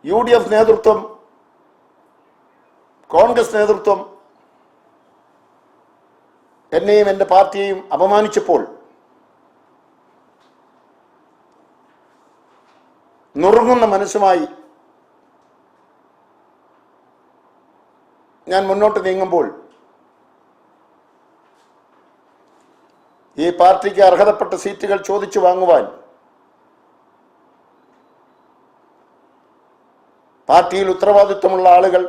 UDF നേതൃത്വം, കോൺഗ്രസ് നേതൃത്വം എന്നെയും എൻ്റെ പാർട്ടിയെയും അപമാനിച്ചപ്പോൾ നുറുങ്ങുന്ന മനസ്സുമായി ഞാൻ മുന്നോട്ട് നീങ്ങുമ്പോൾ ഈ പാർട്ടിക്ക് അർഹതപ്പെട്ട സീറ്റുകൾ ചോദിച്ചു വാങ്ങുവാൻ പാർട്ടിയിൽ ഉത്തരവാദിത്വമുള്ള ആളുകൾ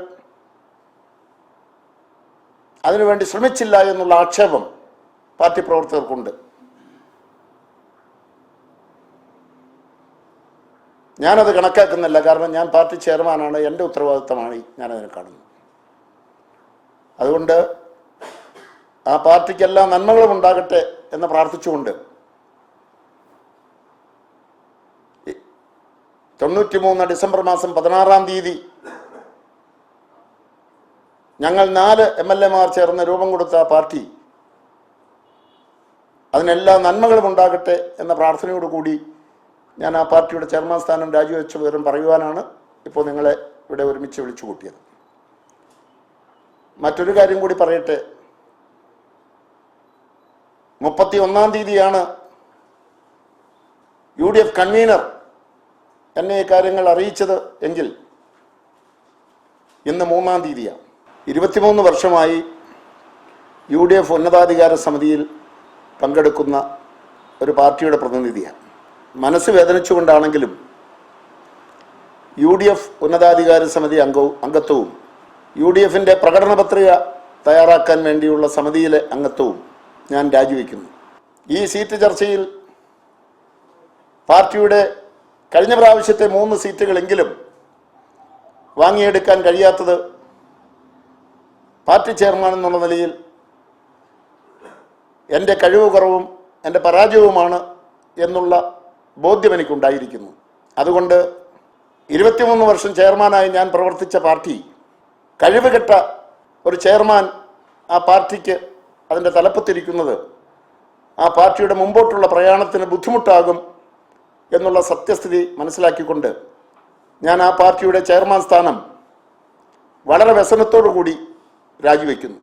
അതിനുവേണ്ടി ശ്രമിച്ചില്ല എന്നുള്ള ആക്ഷേപം പാർട്ടി പ്രവർത്തകർക്കുണ്ട്. ഞാനത് കണക്കാക്കുന്നില്ല. കാരണം ഞാൻ പാർട്ടി ചെയർമാനാണ്, എൻ്റെ ഉത്തരവാദിത്തമാണ് ഞാനതിനെ കാണുന്നത്. അതുകൊണ്ട് ആ പാർട്ടിക്ക് എല്ലാ നന്മകളും ഉണ്ടാകട്ടെ എന്ന് പ്രാർത്ഥിച്ചുകൊണ്ട് 93 ഡിസംബർ മാസം 16-ാം തീയതി ഞങ്ങൾ 4 MLA-മാർ ചേർന്ന് രൂപം കൊടുത്ത പാർട്ടി അതിനെല്ലാ നന്മകളും ഉണ്ടാകട്ടെ എന്ന പ്രാർത്ഥനയോടുകൂടി ഞാൻ ആ പാർട്ടിയുടെ ചെയർമാൻ സ്ഥാനം രാജിവെച്ച വിവരം പറയുവാനാണ് ഇപ്പോൾ നിങ്ങളെ ഇവിടെ ഒരുമിച്ച് വിളിച്ചു കൂട്ടിയത്. മറ്റൊരു കാര്യം കൂടി പറയട്ടെ. 31-ാം തീയതിയാണ് UDF കൺവീനർ എന്നെ ഈ കാര്യങ്ങൾ അറിയിച്ചത് എങ്കിൽ ഇന്ന് 3-ാം തീയതിയാണ്. 23 വർഷമായി UDF ഉന്നതാധികാര സമിതിയിൽ പങ്കെടുക്കുന്ന ഒരു പാർട്ടിയുടെ പ്രതിനിധിയാണ്. മനസ്സ് വേദനിച്ചുകൊണ്ടാണെങ്കിലും UDF ഉന്നതാധികാര സമിതി അംഗത്വവും UDF-ന്റെ പ്രകടന പത്രിക തയ്യാറാക്കാൻ വേണ്ടിയുള്ള സമിതിയിലെ അംഗത്വവും ഞാൻ രാജിവെക്കുന്നു. ഈ സീറ്റ് ചർച്ചയിൽ പാർട്ടിയുടെ കഴിഞ്ഞ പ്രാവശ്യത്തെ 3 സീറ്റുകളെങ്കിലും വാങ്ങിയെടുക്കാൻ കഴിയാത്തത് പാർട്ടി ചെയർമാൻ എന്നുള്ള നിലയിൽ എൻ്റെ കഴിവ് കുറവും എൻ്റെ പരാജയവുമാണ് എന്നുള്ള ബോധ്യം എനിക്കുണ്ടായിരിക്കുന്നു. അതുകൊണ്ട് 23 വർഷം ചെയർമാനായി ഞാൻ പ്രവർത്തിച്ച പാർട്ടി കഴിവുകെട്ട ഒരു ചെയർമാൻ ആ പാർട്ടിക്ക് അതിൻ്റെ തലപ്പത്തിരിക്കുന്നത് ആ പാർട്ടിയുടെ മുമ്പോട്ടുള്ള പ്രയാണത്തിന് ബുദ്ധിമുട്ടാകും എന്നുള്ള സത്യസ്ഥിതി മനസ്സിലാക്കിക്കൊണ്ട് ഞാൻ ആ പാർട്ടിയുടെ ചെയർമാൻ സ്ഥാനം വളരെ വ്യസനത്തോടു കൂടി രാജിവെക്കുന്നു.